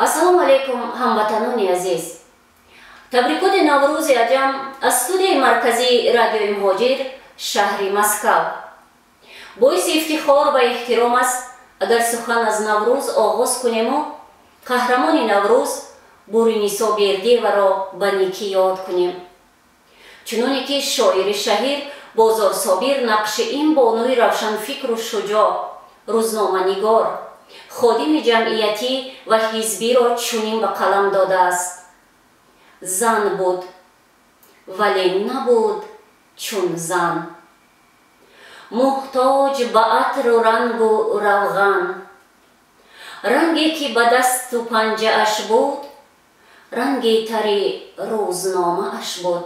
ассалому алайкум ҳамватанони азиз. Табрикоти наврӯзи аҷам аз студияи марказии радиои муҳоҷир шаҳри Москав. боиси ифтихор ва эҳтиром аст агар сухан аз наврӯз оғоз кунему қаҳрамони наврӯз Буринисо Бердиеваро ба никӣ ёд кунем. чуноне ки шоири шаҳир Бозор Собир нақши ин бонуи равшанфикру шуҷоъ, рӯзноманигор, ходими ҷамъиятӣ ва ҳизбиро чунин ба қалам додааст. зан буд, вале набуд чун зан. муҳтоҷ ба атру рангу равған. ранге ки ба дасту панҷааш буд, ранги тари рӯзномааш буд.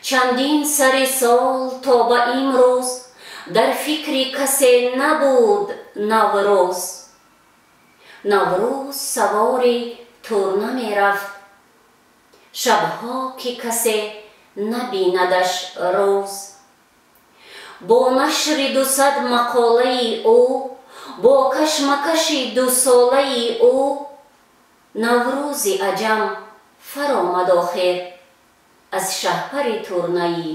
чандин сари сол то ба имрӯз дар фикри касе набуд наврӯз. наврӯз савори турна мерафт, шабҳо ки касе набинадаш рӯз. бо нашри 200 мақолаи ӯ, бо кашмакаши дусолаи ӯ, наврӯзи аҷам фаромад охир аз шаҳпари турнаи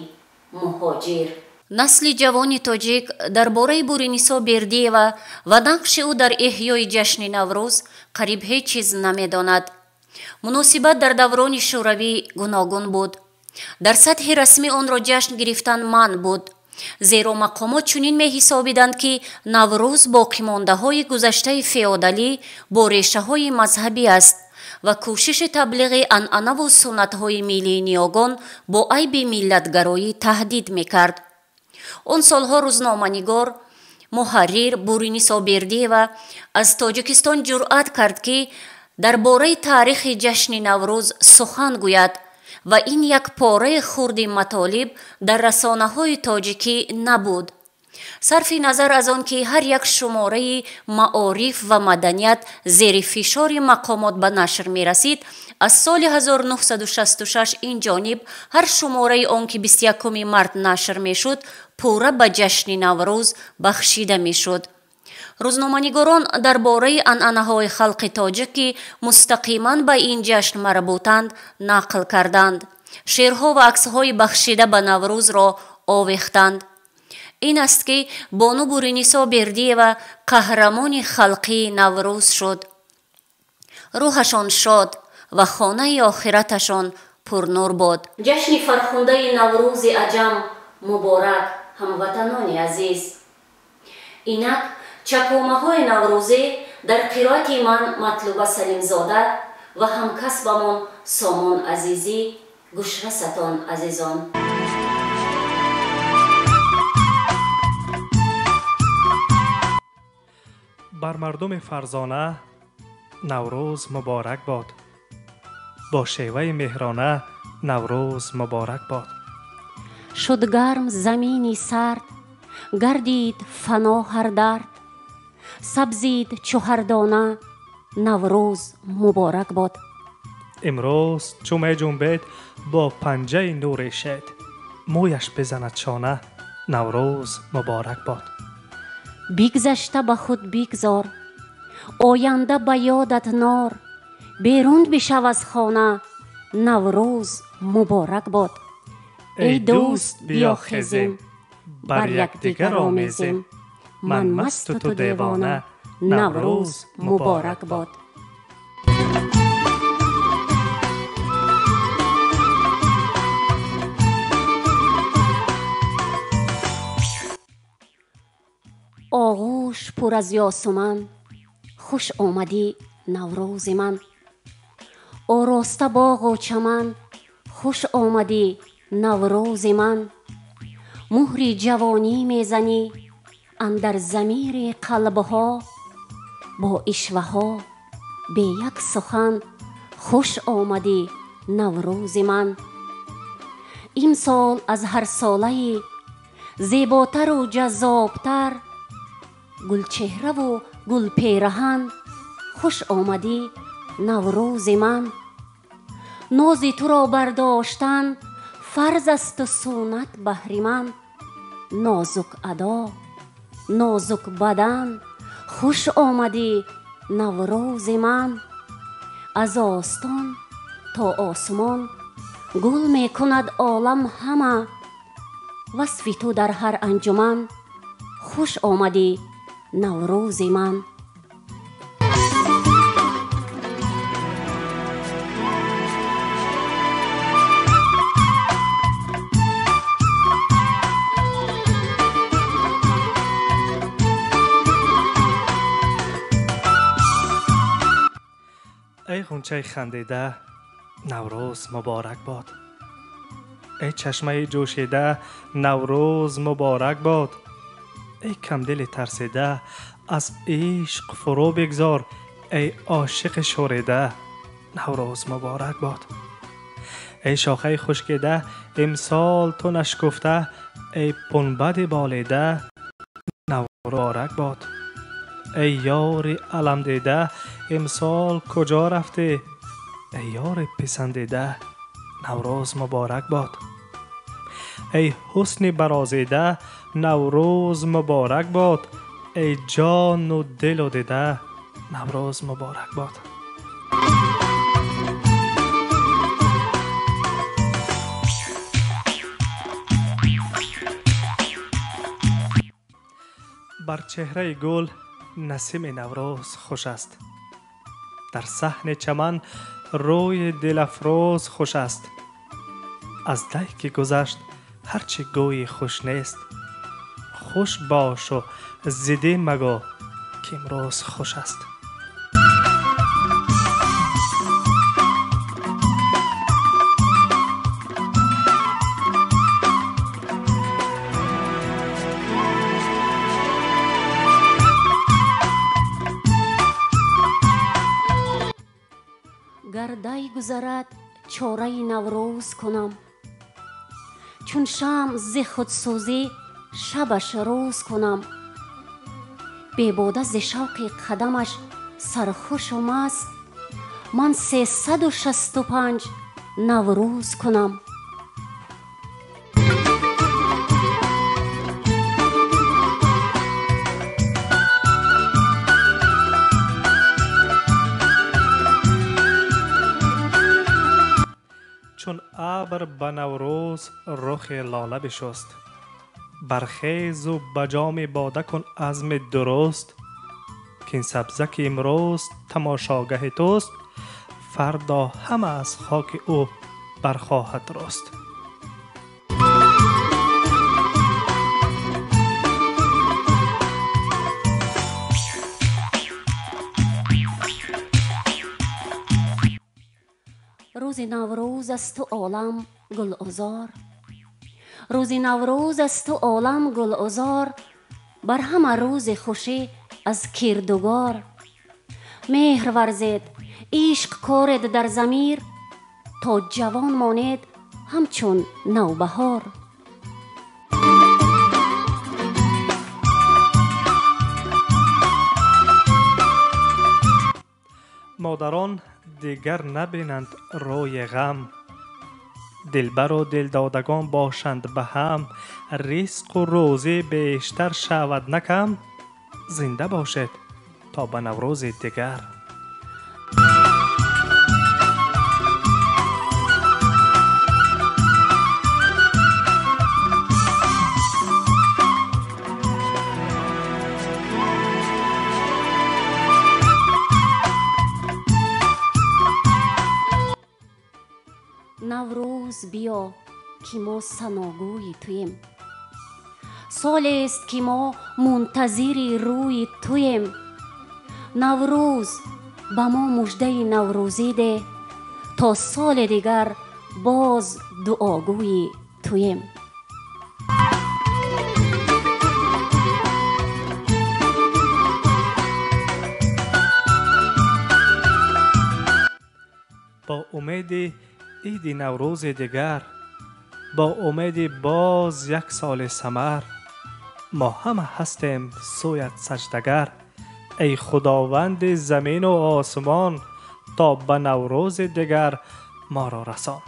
муҳоҷир. насли ҷавони тоҷик дар бораи Буринисо Бердиева ва нақши ӯ дар эҳёи ҷашни Наврӯз қариб ҳеҷ чиз намедонад. муносибат дар даврони шӯравӣ гуногун буд. дар сатҳи расмӣ онро ҷашн гирифтан манъ буд, зеро мақомот чунин меҳисобиданд ки Наврӯз боқимондаҳои гузаштаи феодалӣ бо решаҳои мазҳабӣ аст ва кӯшиши таблиғи анъанаву суннатҳои миллиониёгон бо айби миллатгароӣ таҳдид мекард. он солҳо рӯзноманигор, муҳаррир Буринисо Бердиева аз Тоҷикистон ҷуръат кард ки дар бораи таърихи ҷашни Наврӯз сухан гӯяд ва ин як пораи хурди матолиб дар расонаҳои тоҷикӣ набуд. сарфи назар аз он ки ҳар як шумораи маориф ва маданият зери фишори мақомот ба нашр мерасид, аз соли 1966 инҷониб ҳар шумораи он ки 21 март нашр мешуд пурра ба ҷашни Наврӯз бахшида мешуд. рӯзноманигорон дар бораи анъанаҳои халқи тоҷик ки мустақиман ба ин ҷашн марбутанд нақл карданд. шеърҳо ва аксҳои бахшида ба Наврӯзро овехтанд. ин аст ки бону Буринисо Бердиева қаҳрамони халқии Наврӯз шуд. рӯҳашон шод ва хонаи охираташон пурнур бод. ҷашни фархундаи Наврӯзи аҷам муборак, ҳамватанони азиз. инак чакомаҳои наврӯзӣ дар қироати ман Матлуба Салимзода ва ҳамкасбамон Сомон Азизӣ. гӯшрасатон азизон. бар мардуми Фарзона Наврӯз муборак бод. бо шеваи меҳрона Наврӯз муборак бод. шуд гарм замини сард, гардид фано ҳар дард, сабзид чу ҳардона Наврӯз муборак бод. имрӯз чу меҷунбед бо панҷаи нури шед, мӯяш бизанад шона Наврӯз муборак бод. бигзашта ба худ бигзор, оянда ба ёдат нор, берун бишав аз хона Наврӯз муборак бод. ای دوست بیا خیزیم، بر یکدیگر آمیزیم، من مست و تو دیوانه، نوروز مبارک باد. آغوش پر از یاسمن، خوش آمدی نوروز من. آراسته باغ و چمن، خوش آمدی نوروز من. مهری جوانی میزنی اندر ضمیر قلبها، با اشوه ها به یک سخن خوش آمدی نوروز من. امسال از هر ساله زیباتر و جذابتر، گلچهره و گل پیرهن خوش آمدی نوروز من. نازی تو را برداشتن فرض است و سنت بهر من. نازک ادا، نازک بدن خوش آمدی نوروز من. از آستان تا آسمان گل می کند عالم همه. وصف تو در هر انجمن خوش آمدی نوروز من. ای غنچه خندیده نوروز مبارک باد. ای چشمه جوشیده نوروز مبارک باد. ای کمدل ترسیده از عشق فرو بگذار. ای عاشق شوریده نوروز مبارک باد. ای شاخه خشکیده امسال تو نشکفته. ای پنبد بالیده نوروز مبارک باد. ای یار علم دیده امسال کجا رفته؟ ای یار پسندیده نوروز مبارک باد. ای حسن برازیده نوروز مبارک باد. ای جان و دل و دیده نوروز مبارک باد. بر چهره گل نسیم نوروز خوش است. در صحن چمن روی دل افروز خوش است. از دی که گذشت هرچی گویی خوش نیست. خوش باش و زیده مگو که امروز خوش است. گر دی گذرد چاره نوروز کنم. چون شمع ز خودسوزی شبش روز کنم. بیبوده ز شوق قدمش سرخوش و مست. من 365 نوروز کنم. چون ابر به نوروز رخ لاله بشست. برخیز و بجام باده کن عزم درست. که این سبزه که امروز تماشاگه توست. فردا همه از خاک او برخواهد رست. روز نوروز است و عالم گل عذار. روز نوروز است و عالم گل عذار. بر همه روز خوشی از کردگار. مهر ورزید عشق کارید در ضمیر. تا جوان مانید همچون نوبهار. مادران دیگر نبینند روی غم. دلبر و دلدادگان باشند به هم. رزق و روزی بیشتر شود نکم. زنده باشد تا به نوروز دیگر. نوروز بیا که ما ثناگوی توییم. سالی است که ما منتظر روی توییم. نوروز به ما مژده نوروزی ده. تا سال دیگر باز دعاگوی توییم. با امید عید نوروز دیگر. با امید باز یک سال ثمر. ما همه هستیم سویت سجدگر. ای خداوند زمین و آسمان. تا به نوروز دیگر ما را رسان.